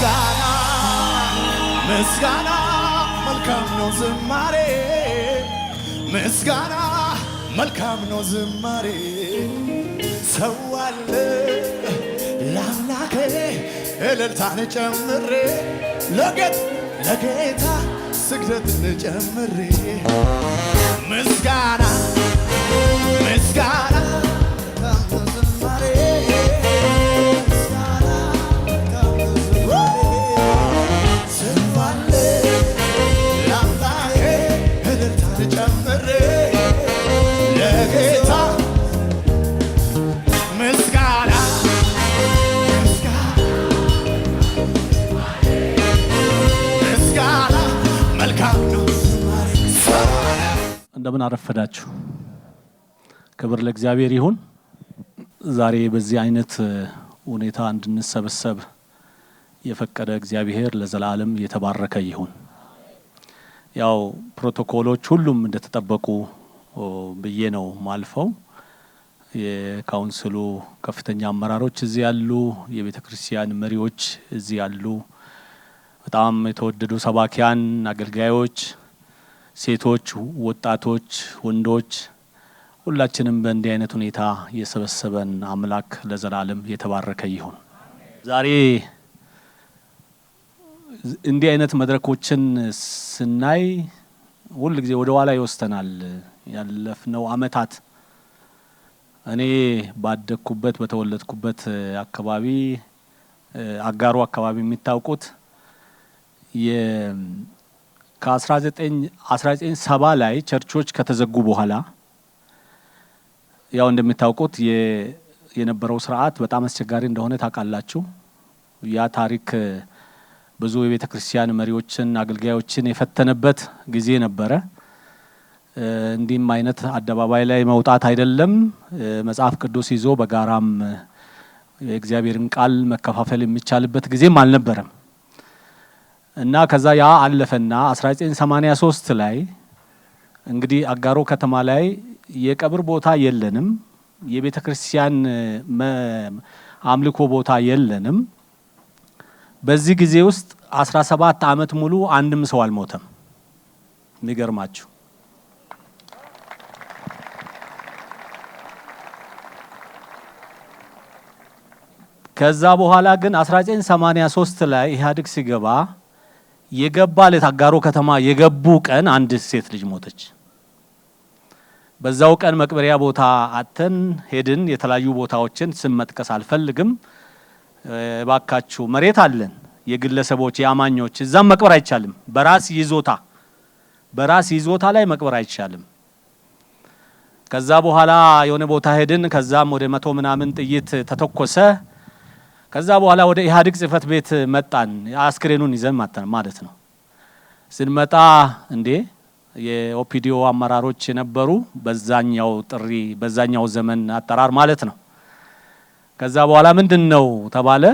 ምስጋና ምስጋና መልካም ነው ዝማሬ ምስጋና መልካም ነው ዝማሬ ሰዋለ ላምላኬ እልልታን ጨምሬ ለጌታ ስግደትን ጨምሬ ምስጋና ምስጋና እንደምን አረፈዳችሁ። ክብር ለእግዚአብሔር ይሁን። ዛሬ በዚህ አይነት ሁኔታ እንድንሰበሰብ የፈቀደ እግዚአብሔር ለዘላለም የተባረከ ይሁን። ያው ፕሮቶኮሎች ሁሉም እንደተጠበቁ ብዬ ነው ማልፈው። የካውንስሉ ከፍተኛ አመራሮች እዚህ ያሉ፣ የቤተ ክርስቲያን መሪዎች እዚህ ያሉ፣ በጣም የተወደዱ ሰባኪያን፣ አገልጋዮች፣ ሴቶች፣ ወጣቶች፣ ወንዶች ሁላችንም በእንዲህ አይነት ሁኔታ የሰበሰበን አምላክ ለዘላለም የተባረከ ይሁን። ዛሬ እንዲህ አይነት መድረኮችን ስናይ ሁሉ ጊዜ ወደ ኋላ ይወስደናል። ያለፍነው አመታት እኔ ባደኩበት በተወለድኩበት አካባቢ አጋሩ አካባቢ የሚታውቁት ከ1970 ላይ ቸርቾች ከተዘጉ በኋላ ያው እንደምታውቁት የነበረው ስርዓት በጣም አስቸጋሪ እንደሆነ ታውቃላችሁ። ያ ታሪክ ብዙ የቤተ ክርስቲያን መሪዎችን አገልጋዮችን የፈተነበት ጊዜ ነበረ። እንዲህም አይነት አደባባይ ላይ መውጣት አይደለም መጽሐፍ ቅዱስ ይዞ በጋራም የእግዚአብሔርን ቃል መከፋፈል የሚቻልበት ጊዜም አልነበረም። እና ከዛ ያ አለፈና 1983 ላይ እንግዲህ አጋሮ ከተማ ላይ የቀብር ቦታ የለንም፣ የቤተ ክርስቲያን አምልኮ ቦታ የለንም። በዚህ ጊዜ ውስጥ 17 አመት ሙሉ አንድም ሰው አልሞተም። የሚገርማችሁ ከዛ በኋላ ግን 1983 ላይ ኢህአዴግ ሲገባ የገባለት አጋሮ ከተማ የገቡ ቀን አንድ ሴት ልጅ ሞተች። በዛው ቀን መቅበሪያ ቦታ አተን ሄድን። የተለያዩ ቦታዎችን ስም መጥቀስ አልፈልግም። ባካችሁ መሬት አለን የግለሰቦች የአማኞች እዛም መቅበር አይቻልም። በራስ ይዞታ ላይ መቅበር አይቻልም። ከዛ በኋላ የሆነ ቦታ ሄድን። ከዛም ወደ 100 ምናምን ጥይት ተተኮሰ። ከዛ በኋላ ወደ ኢህአዴግ ጽህፈት ቤት መጣን። አስክሬኑን ይዘን ማለት ነው። ስንመጣ እንዴ የኦፒዲዮ አመራሮች የነበሩ በዛኛው ጥሪ በዛኛው ዘመን አጠራር ማለት ነው። ከዛ በኋላ ምንድነው ተባለ።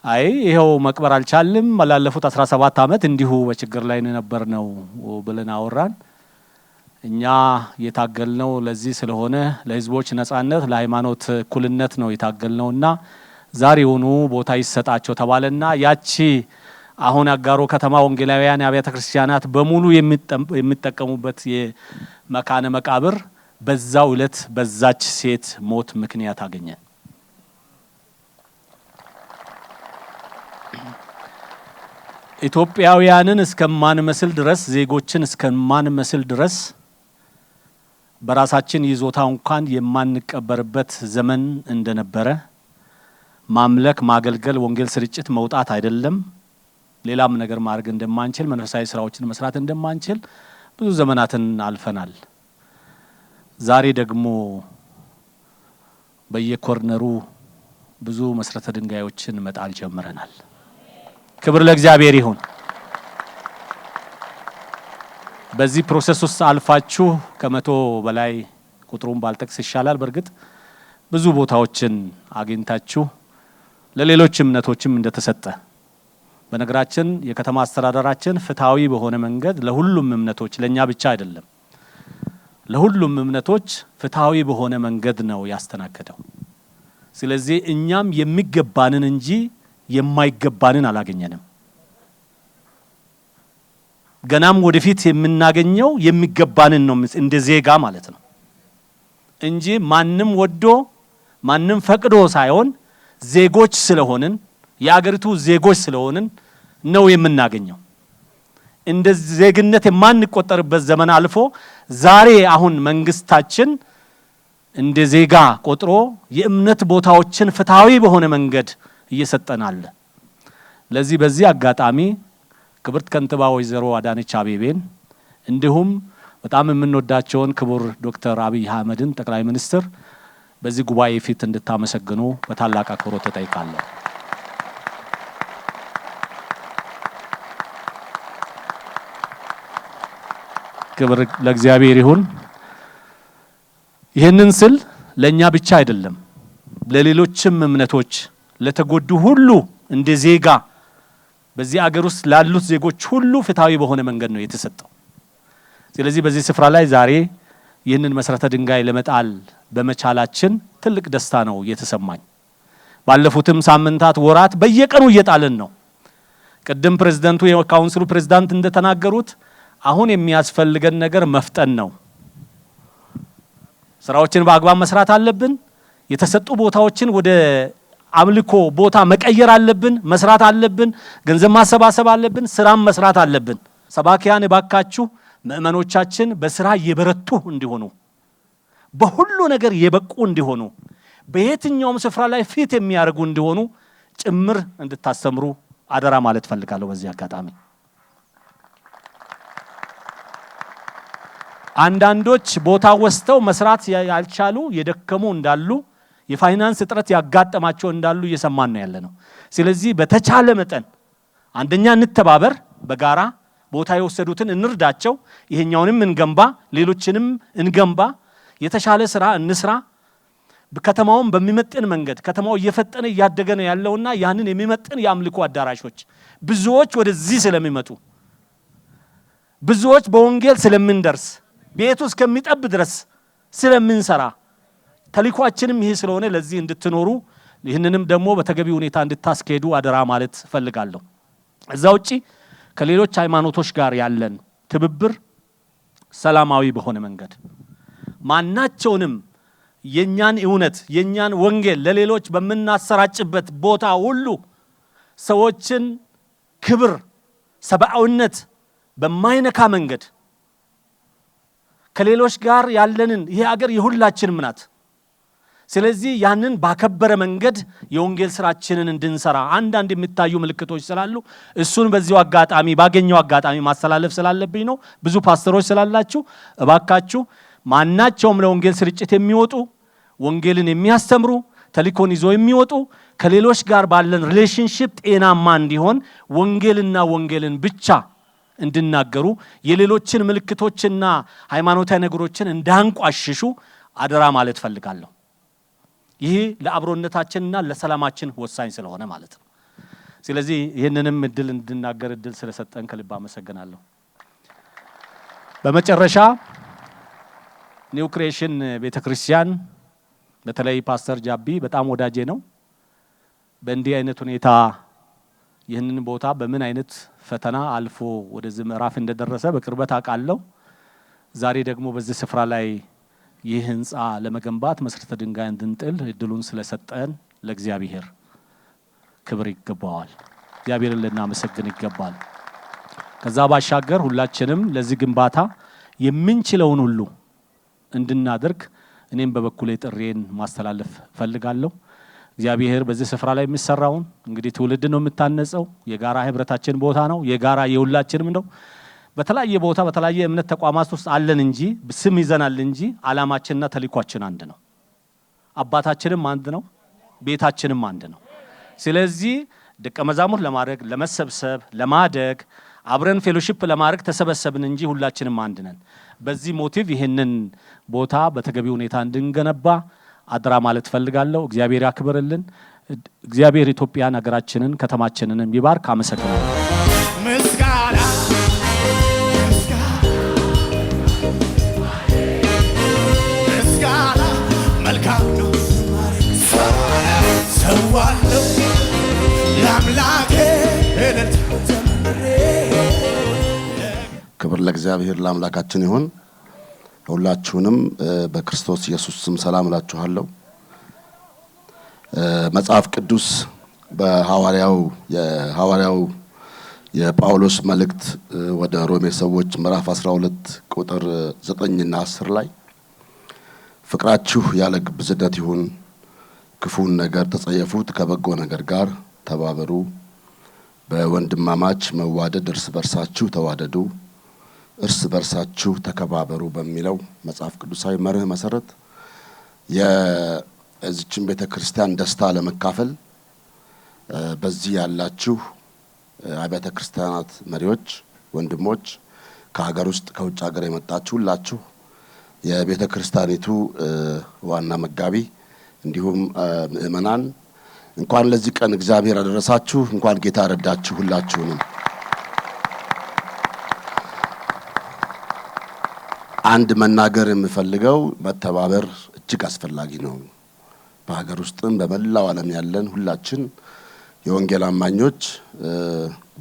አይ ይሄው መቅበር አልቻልም፣ ላለፉት 17 አመት እንዲሁ በችግር ላይ ነበርነው ብለን አወራን። እኛ የታገልነው ለዚህ ስለሆነ ለህዝቦች ነጻነት ለሃይማኖት እኩልነት ነው የታገልነውና ዛሬውኑ ቦታ ይሰጣቸው ተባለና ያቺ አሁን አጋሮ ከተማ ወንጌላውያን አብያተ ክርስቲያናት በሙሉ የሚጠቀሙበት የመካነ መቃብር በዛው ዕለት በዛች ሴት ሞት ምክንያት አገኘ። ኢትዮጵያውያንን እስከማንመስል ድረስ ዜጎችን እስከማንመስል ድረስ በራሳችን ይዞታ እንኳን የማንቀበርበት ዘመን እንደነበረ ማምለክ ማገልገል ወንጌል ስርጭት መውጣት አይደለም ሌላም ነገር ማድረግ እንደማንችል መንፈሳዊ ስራዎችን መስራት እንደማንችል ብዙ ዘመናትን አልፈናል። ዛሬ ደግሞ በየኮርነሩ ብዙ መሰረተ ድንጋዮችን መጣል ጀምረናል። ክብር ለእግዚአብሔር ይሁን። በዚህ ፕሮሰስ ውስጥ አልፋችሁ ከ100 በላይ ቁጥሩን ባልጠቅስ ይሻላል። በርግጥ ብዙ ቦታዎችን አግኝታችሁ ለሌሎች እምነቶችም እንደተሰጠ በነገራችን የከተማ አስተዳደራችን ፍትሃዊ በሆነ መንገድ ለሁሉም እምነቶች ለኛ ብቻ አይደለም ለሁሉም እምነቶች ፍትሃዊ በሆነ መንገድ ነው ያስተናገደው። ስለዚህ እኛም የሚገባንን እንጂ የማይገባንን አላገኘንም። ገናም ወደፊት የምናገኘው የሚገባንን ነው እንደ ዜጋ ማለት ነው እንጂ ማንም ወዶ ማንም ፈቅዶ ሳይሆን ዜጎች ስለሆንን የአገሪቱ ዜጎች ስለሆንን ነው የምናገኘው። እንደ ዜግነት የማንቆጠርበት ዘመን አልፎ ዛሬ አሁን መንግስታችን እንደ ዜጋ ቆጥሮ የእምነት ቦታዎችን ፍትሃዊ በሆነ መንገድ እየሰጠናል። ለዚህ በዚህ አጋጣሚ ክብርት ከንቲባ ወይዘሮ አዳነች አቤቤን እንዲሁም በጣም የምንወዳቸውን ክቡር ዶክተር አብይ አህመድን ጠቅላይ ሚኒስትር በዚህ ጉባኤ ፊት እንድታመሰግኑ በታላቅ አክብሮት ተጠይቃለሁ። ክብር ለእግዚአብሔር ይሁን። ይህንን ስል ለኛ ብቻ አይደለም፣ ለሌሎችም እምነቶች ለተጎዱ ሁሉ እንደ ዜጋ በዚህ አገር ውስጥ ላሉት ዜጎች ሁሉ ፍትሃዊ በሆነ መንገድ ነው የተሰጠው። ስለዚህ በዚህ ስፍራ ላይ ዛሬ ይህንን መሰረተ ድንጋይ ለመጣል በመቻላችን ትልቅ ደስታ ነው የተሰማኝ። ባለፉትም ሳምንታት ወራት በየቀኑ እየጣልን ነው። ቅድም ፕሬዝዳንቱ የካውንስሉ ፕሬዝዳንት እንደተናገሩት አሁን የሚያስፈልገን ነገር መፍጠን ነው። ስራዎችን በአግባብ መስራት አለብን። የተሰጡ ቦታዎችን ወደ አምልኮ ቦታ መቀየር አለብን፣ መስራት አለብን። ገንዘብ ማሰባሰብ አለብን፣ ስራም መስራት አለብን። ሰባኪያን ባካችሁ ምእመኖቻችን በስራ የበረቱ እንዲሆኑ፣ በሁሉ ነገር የበቁ እንዲሆኑ፣ በየትኛውም ስፍራ ላይ ፊት የሚያደርጉ እንዲሆኑ ጭምር እንድታስተምሩ አደራ ማለት ፈልጋለሁ። በዚህ አጋጣሚ አንዳንዶች ቦታ ወስተው መስራት ያልቻሉ የደከሙ እንዳሉ፣ የፋይናንስ እጥረት ያጋጠማቸው እንዳሉ እየሰማን ነው ያለነው። ስለዚህ በተቻለ መጠን አንደኛ እንተባበር፣ በጋራ ቦታ የወሰዱትን እንርዳቸው፣ ይሄኛውንም እንገንባ፣ ሌሎችንም እንገንባ፣ የተሻለ ስራ እንስራ። ከተማውን በሚመጥን መንገድ ከተማው እየፈጠነ እያደገ ነው ያለውና ያንን የሚመጥን የአምልኮ አዳራሾች ብዙዎች ወደዚህ ስለሚመጡ ብዙዎች በወንጌል ስለምንደርስ ቤቱ እስከሚጠብ ድረስ ስለምንሰራ ተልእኮአችንም ይሄ ስለሆነ ለዚህ እንድትኖሩ ይህንንም ደግሞ በተገቢ ሁኔታ እንድታስኬዱ አደራ ማለት ፈልጋለሁ። እዛ ውጪ ከሌሎች ሃይማኖቶች ጋር ያለን ትብብር ሰላማዊ በሆነ መንገድ ማናቸውንም የኛን እውነት የኛን ወንጌል ለሌሎች በመናሰራጭበት ቦታ ሁሉ ሰዎችን ክብር ሰብአዊነት በማይነካ መንገድ ከሌሎች ጋር ያለንን ይሄ ሀገር የሁላችንም ናት። ስለዚህ ያንን ባከበረ መንገድ የወንጌል ስራችንን እንድንሰራ አንዳንድ የሚታዩ ምልክቶች ስላሉ እሱን በዚሁ አጋጣሚ ባገኘው አጋጣሚ ማስተላለፍ ስላለብኝ ነው። ብዙ ፓስተሮች ስላላችሁ እባካችሁ ማናቸውም ለወንጌል ስርጭት የሚወጡ ወንጌልን የሚያስተምሩ ተልእኮን ይዞ የሚወጡ ከሌሎች ጋር ባለን ሪሌሽንሺፕ ጤናማ እንዲሆን ወንጌልና ወንጌልን ብቻ እንድናገሩ የሌሎችን ምልክቶችና ሃይማኖታዊ ነገሮችን እንዳንቋሽሹ አደራ ማለት ፈልጋለሁ። ይሄ ለአብሮነታችንና ለሰላማችን ወሳኝ ስለሆነ ማለት ነው። ስለዚህ ይህንንም እድል እንድናገር እድል ስለሰጠን ከልብ አመሰግናለሁ። በመጨረሻ ኒው ክሬሽን ቤተክርስቲያን በተለይ ፓስተር ጃቢ በጣም ወዳጄ ነው። በእንዲህ አይነት ሁኔታ ይህንን ቦታ በምን አይነት ፈተና አልፎ ወደዚህ ምዕራፍ እንደደረሰ በቅርበት አውቃለሁ። ዛሬ ደግሞ በዚህ ስፍራ ላይ ይህ ህንጻ ለመገንባት መሰረተ ድንጋይ እንድንጥል እድሉን ስለሰጠን ለእግዚአብሔር ክብር ይገባዋል። እግዚአብሔርን ልናመሰግን ይገባል። ከዛ ባሻገር ሁላችንም ለዚህ ግንባታ የምንችለውን ሁሉ እንድናደርግ እኔም በበኩሌ ጥሬን ማስተላለፍ ፈልጋለሁ። እግዚአብሔር በዚህ ስፍራ ላይ የሚሰራውን እንግዲህ ትውልድ ነው የምታነጸው። የጋራ ህብረታችን ቦታ ነው፣ የጋራ የሁላችንም ነው። በተለያየ ቦታ በተለያየ እምነት ተቋማት ውስጥ አለን እንጂ ስም ይዘናል እንጂ ዓላማችንና ተልእኮአችን አንድ ነው። አባታችንም አንድ ነው፣ ቤታችንም አንድ ነው። ስለዚህ ደቀ መዛሙርት ለማድረግ ለመሰብሰብ ለማደግ አብረን ፌሎሺፕ ለማድረግ ተሰበሰብን እንጂ ሁላችንም አንድ ነን። በዚህ ሞቲቭ ይሄንን ቦታ በተገቢ ሁኔታ እንድንገነባ አድራ ማለት ፈልጋለሁ። እግዚአብሔር ያክብርልን። እግዚአብሔር ኢትዮጵያን ሀገራችንን ከተማችንን ይባርክ። አመሰግናለሁ። ምስጋና መልካም ነው ሰዋለው ክብር ለእግዚአብሔር ለአምላካችን ይሁን። ሁላችሁንም በክርስቶስ ኢየሱስ ስም ሰላም እላችኋለሁ። መጽሐፍ ቅዱስ በሐዋርያው የጳውሎስ መልእክት ወደ ሮሜ ሰዎች ምዕራፍ 12 ቁጥር 9 እና 10 ላይ ፍቅራችሁ ያለ ግብዝነት ይሁን፣ ክፉን ነገር ተጸየፉት፣ ከበጎ ነገር ጋር ተባበሩ፣ በወንድማማች መዋደድ እርስ በርሳችሁ ተዋደዱ፣ እርስ በርሳችሁ ተከባበሩ በሚለው መጽሐፍ ቅዱሳዊ መርህ መሰረት የዚችን ቤተክርስቲያን ደስታ ለመካፈል በዚህ ያላችሁ አብያተ ክርስቲያናት መሪዎች፣ ወንድሞች፣ ከሀገር ውስጥ ከውጭ ሀገር የመጣችሁ ሁላችሁ የቤተክርስቲያኒቱ ዋና መጋቢ እንዲሁም ምእመናን እንኳን ለዚህ ቀን እግዚአብሔር አደረሳችሁ፣ እንኳን ጌታ ረዳችሁ ሁላችሁንም። አንድ መናገር የምፈልገው መተባበር እጅግ አስፈላጊ ነው። በሀገር ውስጥም በመላው ዓለም ያለን ሁላችን የወንጌል አማኞች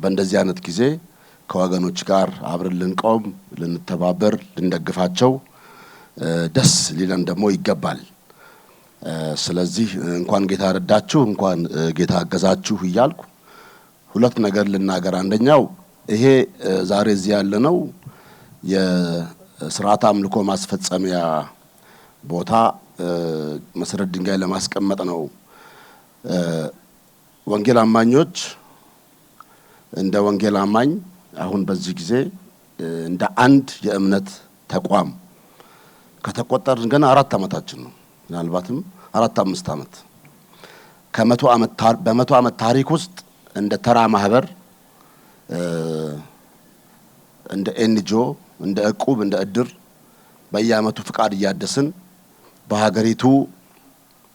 በእንደዚህ አይነት ጊዜ ከወገኖች ጋር አብረን ልንቆም፣ ልንተባበር፣ ልንደግፋቸው ደስ ሊለን ደግሞ ይገባል። ስለዚህ እንኳን ጌታ ረዳችሁ፣ እንኳን ጌታ አገዛችሁ እያልኩ ሁለት ነገር ልናገር። አንደኛው ይሄ ዛሬ እዚህ ያለነው የሥርዓተ አምልኮ ማስፈጸሚያ ቦታ መሰረት ድንጋይ ለማስቀመጥ ነው። ወንጌል አማኞች እንደ ወንጌል አማኝ አሁን በዚህ ጊዜ እንደ አንድ የእምነት ተቋም ከተቆጠርን ገና 4 ዓመታችን ነው። ምናልባትም 4-5 ዓመት በመቶ ዓመት ታሪክ ውስጥ እንደ ተራ ማህበር፣ እንደ ኤንጂኦ፣ እንደ እቁብ፣ እንደ እድር በየዓመቱ ፍቃድ እያደስን በሀገሪቱ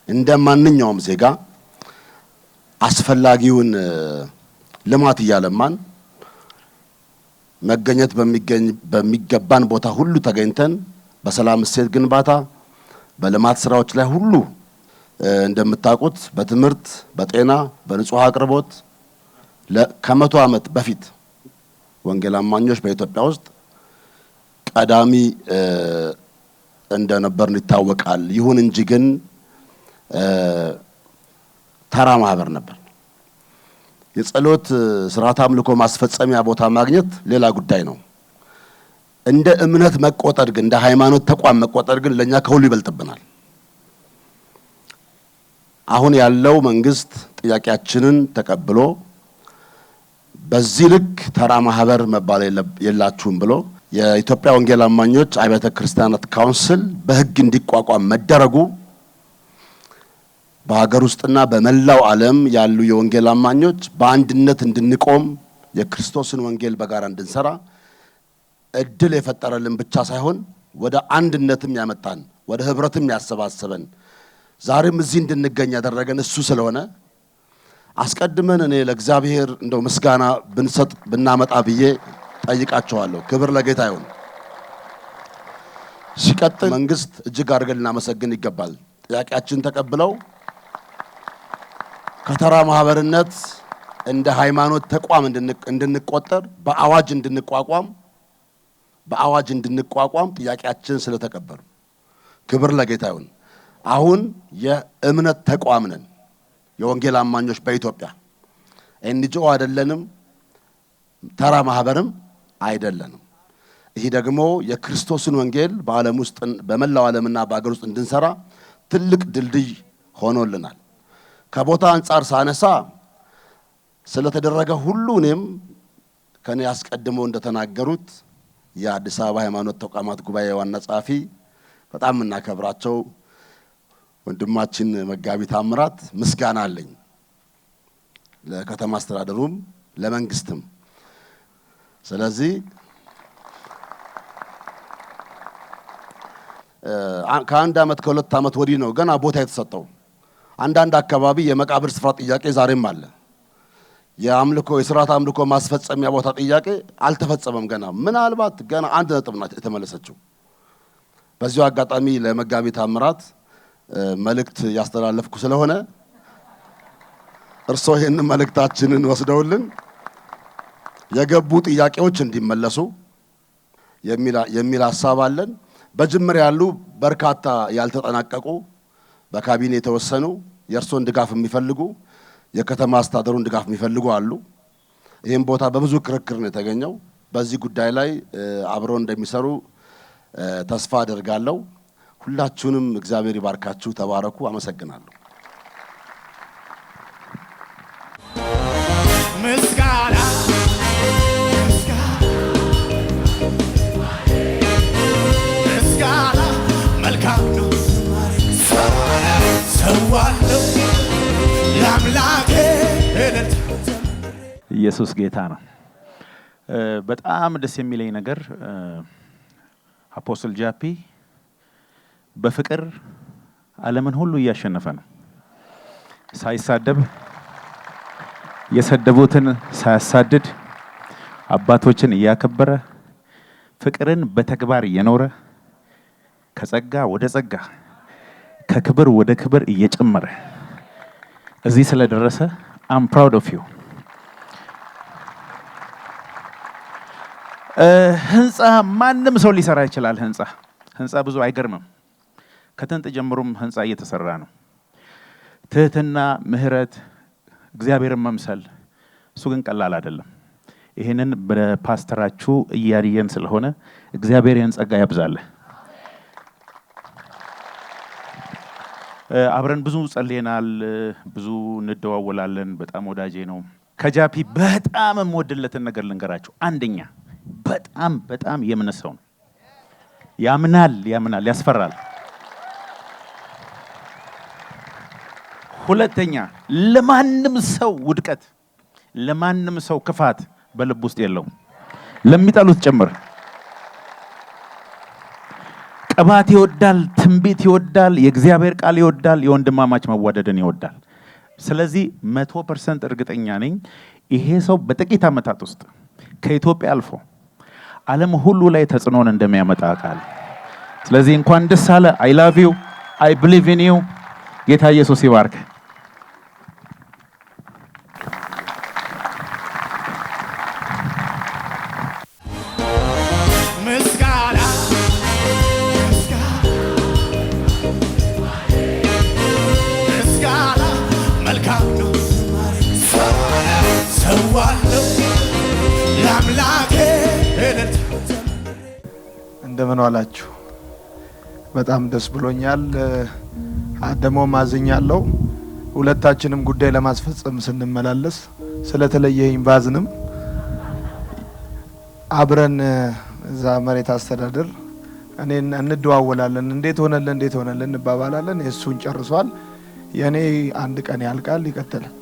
እንደ ማንኛውም ዜጋ አስፈላጊውን ልማት እያለማን መገኘት በሚገባን ቦታ ሁሉ ተገኝተን በሰላም እሴት ግንባታ በልማት ስራዎች ላይ ሁሉ እንደምታውቁት በትምህርት፣ በጤና፣ በንጹህ አቅርቦት ከመቶ ዓመት በፊት ወንጌል አማኞች በኢትዮጵያ ውስጥ ቀዳሚ እንደነበርን ይታወቃል። ይሁን እንጂ ግን ተራ ማህበር ነበር። የጸሎት ሥርዓተ አምልኮ ማስፈጸሚያ ቦታ ማግኘት ሌላ ጉዳይ ነው። እንደ እምነት መቆጠር ግን እንደ ሃይማኖት ተቋም መቆጠር ግን ለኛ ከሁሉ ይበልጥብናል። አሁን ያለው መንግስት ጥያቄያችንን ተቀብሎ በዚህ ልክ ተራ ማህበር መባል የላችሁም ብሎ የኢትዮጵያ ወንጌል አማኞች አብያተ ክርስቲያናት ካውንስል በህግ እንዲቋቋም መደረጉ በሀገር ውስጥና በመላው ዓለም ያሉ የወንጌል አማኞች በአንድነት እንድንቆም የክርስቶስን ወንጌል በጋራ እንድንሰራ እድል የፈጠረልን ብቻ ሳይሆን ወደ አንድነትም ያመጣን፣ ወደ ህብረትም ያሰባሰበን፣ ዛሬም እዚህ እንድንገኝ ያደረገን እሱ ስለሆነ አስቀድመን እኔ ለእግዚአብሔር እንደው ምስጋና ብንሰጥ ብናመጣ ብዬ ጠይቃቸዋለሁ። ክብር ለጌታ ይሁን። ሲቀጥል መንግስት እጅግ አድርገን ልናመሰግን ይገባል። ጥያቄያችን ተቀብለው ከተራ ማህበርነት እንደ ሃይማኖት ተቋም እንድንቆጠር በአዋጅ እንድንቋቋም ጥያቄያችን ስለተቀበሉ ክብር ለጌታ ይሁን። አሁን የእምነት ተቋም ነን። የወንጌል አማኞች በኢትዮጵያ ኤንጂኦ አይደለንም፣ ተራ ማህበርም አይደለንም። ይሄ ደግሞ የክርስቶስን ወንጌል በዓለም ውስጥ በመላው ዓለምና በአገር ውስጥ እንድንሰራ ትልቅ ድልድይ ሆኖልናል። ከቦታ አንፃር ሳነሳ ስለተደረገ ሁሉ እኔም ከኔ አስቀድመው እንደተናገሩት የአዲስ አበባ ሃይማኖት ተቋማት ጉባኤ ዋና ጸሐፊ በጣም እናከብራቸው ወንድማችን መጋቢ ታምራት ምስጋና አለኝ፣ ለከተማ አስተዳደሩም ለመንግስትም። ስለዚህ ከአንድ ዓመት ከሁለት ዓመት ወዲህ ነው ገና ቦታ የተሰጠው። አንዳንድ አካባቢ የመቃብር ስፍራ ጥያቄ ዛሬም አለ። የሥርዓተ አምልኮ ማስፈጸሚያ ቦታ ጥያቄ አልተፈጸመም ገና። ምናልባት ገና 1 ነጥብ ናት የተመለሰችው። በዚሁ አጋጣሚ ለመጋቢ ታምራት መልእክት ያስተላለፍኩ ስለሆነ እርሶ ይህን መልእክታችንን ወስደውልን የገቡ ጥያቄዎች እንዲመለሱ የሚል ሐሳብ አለን። በጅምር ያሉ በርካታ ያልተጠናቀቁ በካቢኔ የተወሰኑ የእርሶን ድጋፍ የሚፈልጉ የከተማ አስተዳደሩን ድጋፍ የሚፈልጉ አሉ። ይህም ቦታ በብዙ ክርክር ነው የተገኘው። በዚህ ጉዳይ ላይ አብረው እንደሚሰሩ ተስፋ አደርጋለሁ። ሁላችሁንም እግዚአብሔር ይባርካችሁ። ተባረኩ። አመሰግናለሁ። ምስጋና መልካም ነው። ሰዋለው ለአምላኬ ኢየሱስ ጌታ ነው። በጣም ደስ የሚለኝ ነገር አፖስትል ጃፒ በፍቅር ዓለምን ሁሉ እያሸነፈ ነው። ሳይሳደብ የሰደቡትን ሳያሳድድ አባቶችን እያከበረ ፍቅርን በተግባር እየኖረ ከጸጋ ወደ ጸጋ ከክብር ወደ ክብር እየጨመረ እዚህ ስለደረሰ I'm proud of you። ህንጻ ማንም ሰው ሊሰራ ይችላል። ህንጻ ብዙ አይገርምም። ከጥንት ጀምሮም ህንጻ እየተሰራ ነው። ትህትና፣ ምህረት፣ እግዚአብሔርን መምሰል እሱ ግን ቀላል አይደለም። ይሄንን በፓስተራችሁ እያየን ስለሆነ እግዚአብሔር ይህን ጸጋ ያብዛልህ። አብረን ብዙ ጸልየናል፣ ብዙ እንደዋወላለን። በጣም ወዳጄ ነው። ከጃፒ በጣም የምወድለትን ነገር ልንገራችሁ። አንደኛ በጣም የእምነት ሰው ነው። ያምናል፣ ያስፈራል። ሁለተኛ ለማንም ሰው ውድቀት፣ ለማንም ሰው ክፋት በልብ ውስጥ የለውም፣ ለሚጠሉት ጭምር። ቅባት ይወዳል፣ ትንቢት ይወዳል፣ የእግዚአብሔር ቃል ይወዳል፣ የወንድማማች መዋደድን ይወዳል። ስለዚህ 100% እርግጠኛ ነኝ ይሄ ሰው በጥቂት ዓመታት ውስጥ ከኢትዮጵያ አልፎ ዓለም ሁሉ ላይ ተጽዕኖን እንደሚያመጣ ቃል። ስለዚህ እንኳን ደስ አለ። I love you, I believe in you። ጌታ ኢየሱስ ይባርክ። እንደምን ዋላችሁ? በጣም ደስ ብሎኛል። ደግሞ ማዝኛለሁ። ሁለታችንም ጉዳይ ለማስፈጸም ስንመላለስ ስለተለየኝ ባዝንም አብረን እዛ መሬት አስተዳደር እኔን እንደዋወላለን። እንዴት ሆነልን እንባባላለን። እሱን ጨርሷል። የኔ አንድ ቀን ያልቃል፣ ይቀጥላል።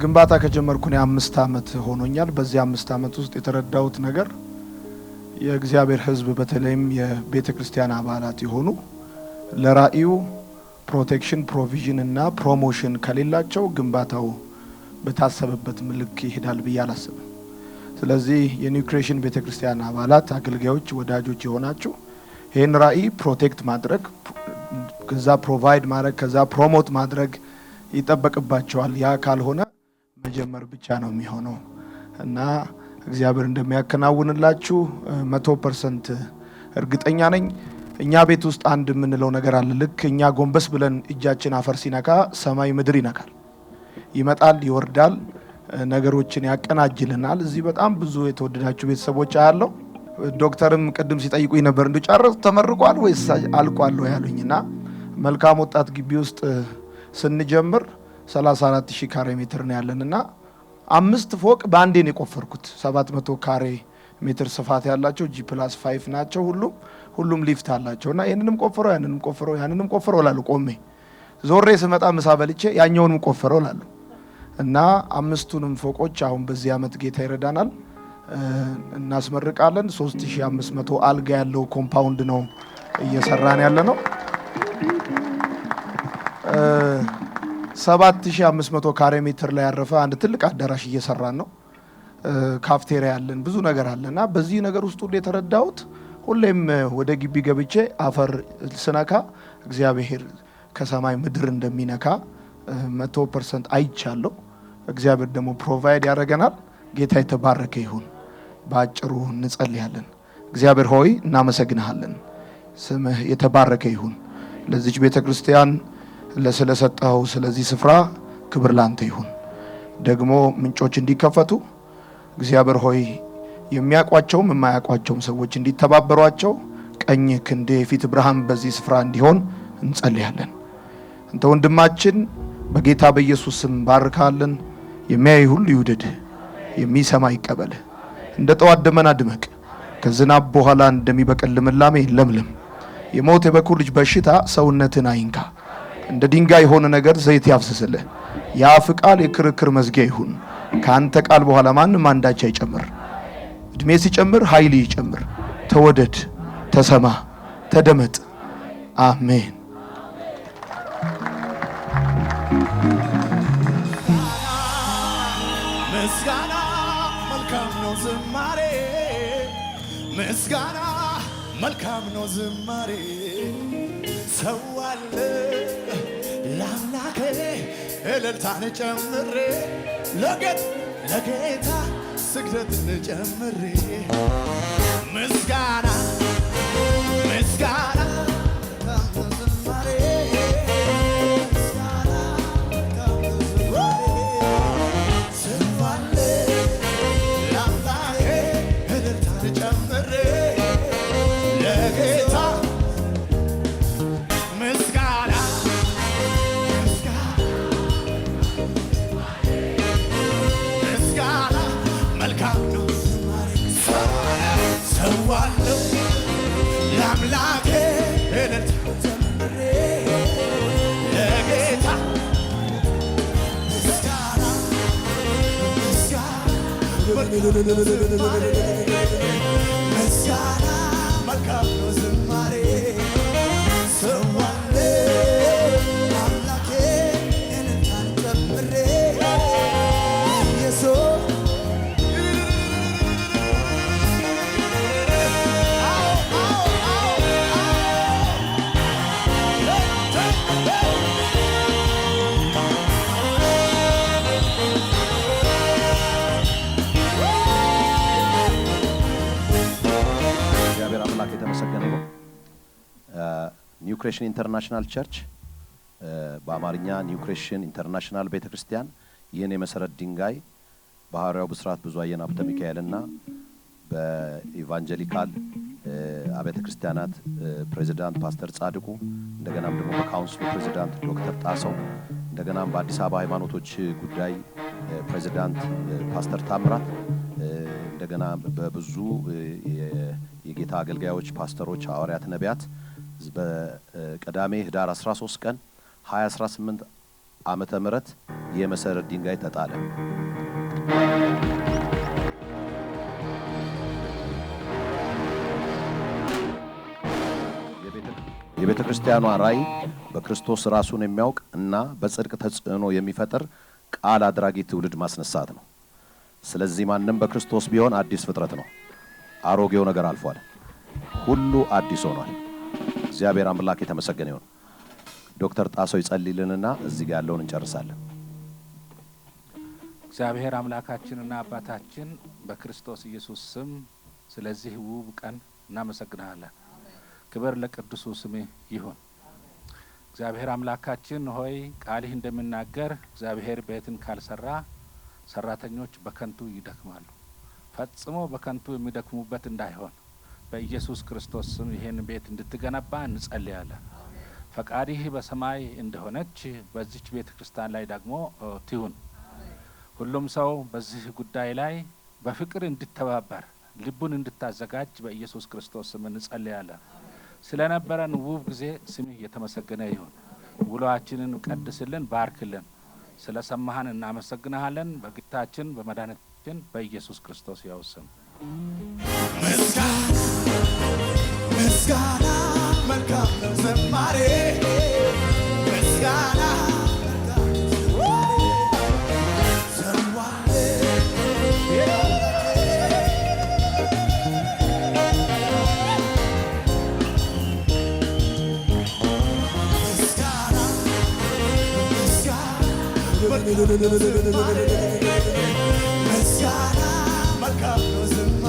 ግንባታ ከጀመርኩ 5 ዓመት ሆኖኛል። በዚህ 5 ዓመት ውስጥ የተረዳሁት ነገር የእግዚአብሔር ሕዝብ በተለይም የቤተ ክርስቲያን አባላት የሆኑ ለራእዩ ፕሮቴክሽን፣ ፕሮቪዥን እና ፕሮሞሽን ከሌላቸው ግንባታው በታሰበበት መልክ ይሄዳል ብዬ አላስብም። ስለዚህ የኒው ክሬሽን ቤተ ክርስቲያን አባላት፣ አገልጋዮች፣ ወዳጆች የሆናችሁ ይህን ራእይ ፕሮቴክት ማድረግ፣ ከዛ ፕሮቫይድ ማድረግ፣ ከዛ ፕሮሞት ማድረግ ይጠበቅባቸዋል። ያ ካልሆነ መጀመር ብቻ ነው የሚሆነው እና እግዚአብሔር እንደሚያከናውንላችሁ 100% እርግጠኛ ነኝ። እኛ ቤት ውስጥ አንድ የምንለው ነገር አለ። ልክ እኛ ጎንበስ ብለን እጃችን አፈር ሲነካ ሰማይ ምድር ይነካል፣ ይመጣል፣ ይወርዳል፣ ነገሮችን ያቀናጅልናል። እዚህ በጣም ብዙ የተወደዳችሁ ቤተሰቦች አያለው። ዶክተርም ቅድም ሲጠይቁኝ ነበር እንደጨረስ ተመርቋል ወይስ አልቋል ያሉኝና መልካም ወጣት ግቢ ውስጥ ስንጀምር 34000 ካሬ ሜትር ነው ያለንና 5 ፎቅ በአንዴ ነው የቆፈርኩት። 700 ካሬ ሜትር ስፋት ያላቸው G+5 ናቸው። ሁሉም ሊፍት አላቸውና ይሄንንም ቆፈረው ላሉ ቆሜ ዞሬ ስመጣ ምሳ በልቼ ያኛውንም ቆፈረው ላሉ እና 5ቱንም ፎቆች አሁን በዚህ አመት ጌታ ይረዳናል እናስመርቃለን። 3500 አልጋ ያለው ኮምፓውንድ ነው እየሰራን ያለ ነው። 7500 ካሬ ሜትር ላይ ያረፈ አንድ ትልቅ አዳራሽ እየሰራን ነው። ካፍቴሪያ ያለን ብዙ ነገር አለና በዚህ ነገር ውስጥ ሁሉ የተረዳሁት ሁሌም ወደ ግቢ ገብቼ አፈር ስነካ እግዚአብሔር ከሰማይ ምድር እንደሚነካ 100% አይቻለሁ። እግዚአብሔር ደግሞ ፕሮቫይድ ያደርገናል። ጌታ የተባረከ ይሁን። በአጭሩ እንጸልያለን። እግዚአብሔር ሆይ እናመሰግንሃለን። ስምህ የተባረከ ይሁን። ለዚች ቤተ ክርስቲያን ስለሰጠኸው ስለዚህ ስፍራ ክብር ላንተ ይሁን። ደግሞ ምንጮች እንዲከፈቱ እግዚአብሔር ሆይ የሚያቋቸውም የማያቋቸውም ሰዎች እንዲተባበሯቸው ቀኝ ክንዴ የፊት ብርሃን በዚህ ስፍራ እንዲሆን እንጸልያለን። አንተ ወንድማችን በጌታ በኢየሱስ ስም ባርካለን። የሚያይ ሁሉ ይውደድ፣ የሚሰማ ይቀበል። እንደ ጠዋት ደመና ድመቅ፣ ከዝናብ በኋላ እንደሚበቅል ልምላሜ ለምለም። የሞት የበኩር ልጅ በሽታ ሰውነትን አይንካ። እንደ ድንጋይ የሆነ ነገር ዘይት ያፍስስልህ። የአፍ ቃል የክርክር መዝጊያ ይሁን። ከአንተ ቃል በኋላ ማንም አንዳች አይጨምር። እድሜ ሲጨምር ኃይል ይጨምር። ተወደድ፣ ተሰማ፣ ተደመጥ። አሜን። ምስጋና መልካም ነው ዝማሬ፣ ምስጋና መልካም ነው ዝማሬ። ሰዋለ ለአምላኬ እልልታን ጨምሬ ለጌታ ስግደትን ጨምሬ ምስጋና ምስጋና ምስጋና መልካም ነው ዝማሬ። ሰዋለ አምላኬ እልልታን ጨምሬ ኢየሱስ የተመሰገነ ይሁን። ኒው ክሬሽን ኢንተርናሽናል ቸርች በአማርኛ ኒው ክሬሽን ኢንተርናሽናል ቤተክርስቲያን ይህን የመሰረት ድንጋይ በሐዋርያው ብስራት ብዙአየን ሀብተ ሚካኤልና በኢቫንጀሊካል አብያተ ክርስቲያናት ፕሬዚዳንት ፓስተር ጻድቁ እንደገናም ደግሞ በካውንስሉ ፕሬዚዳንት ዶክተር ጣሰው እንደገናም በአዲስ አበባ ሃይማኖቶች ጉዳይ ፕሬዚዳንት ፓስተር ታምራት እንደገና በብዙ የጌታ አገልጋዮች ፓስተሮች፣ ሐዋርያት፣ ነቢያት በቅዳሜ ህዳር 13 ቀን 2018 ዓመተ ምህረት የመሰረት ድንጋይ ተጣለ። የቤተ ክርስቲያኗ ራእይ በክርስቶስ ራሱን የሚያውቅ እና በጽድቅ ተጽዕኖ የሚፈጥር ቃል አድራጊ ትውልድ ማስነሳት ነው። ስለዚህ ማንም በክርስቶስ ቢሆን አዲስ ፍጥረት ነው። አሮጌው ነገር አልፏል፣ ሁሉ አዲስ ሆኗል። እግዚአብሔር አምላክ የተመሰገነ ይሁን። ዶክተር ጣሰው ይጸልይልንና እዚህ ጋር ያለውን እንጨርሳለን። እግዚአብሔር አምላካችንና አባታችን በክርስቶስ ኢየሱስ ስም ስለዚህ ውብ ቀን እናመሰግናለን። ክብር ለቅዱሱ ስምህ ይሁን። እግዚአብሔር አምላካችን ሆይ ቃልህ እንደሚናገር እግዚአብሔር ቤትን ካልሰራ ሰራተኞች በከንቱ ይደክማሉ። ፈጽሞ በከንቱ የሚደክሙበት እንዳይሆን በኢየሱስ ክርስቶስ ስም ይሄን ቤት እንድትገነባ እንጸልያለን። ፈቃድህ በሰማይ እንደሆነች በዚች ቤተ ክርስቲያን ላይ ደግሞ ትሁን። ሁሉም ሰው በዚህ ጉዳይ ላይ በፍቅር እንዲተባበር ልቡን እንድታዘጋጅ በኢየሱስ ክርስቶስ ስም እንጸልያለን። ስለነበረን ውብ ጊዜ ስምህ የተመሰገነ ይሁን። ውሎአችንን ቀድስልን፣ ባርክልን። ስለሰማህን እናመሰግናለን። በጌታችን በመድኃኒታችን በኢየሱስ ክርስቶስ ያው ስም ምስጋና ምስጋና መልካም ነው ዝማሬ ምስጋና ምስጋና መልካም ነው ዝማሬ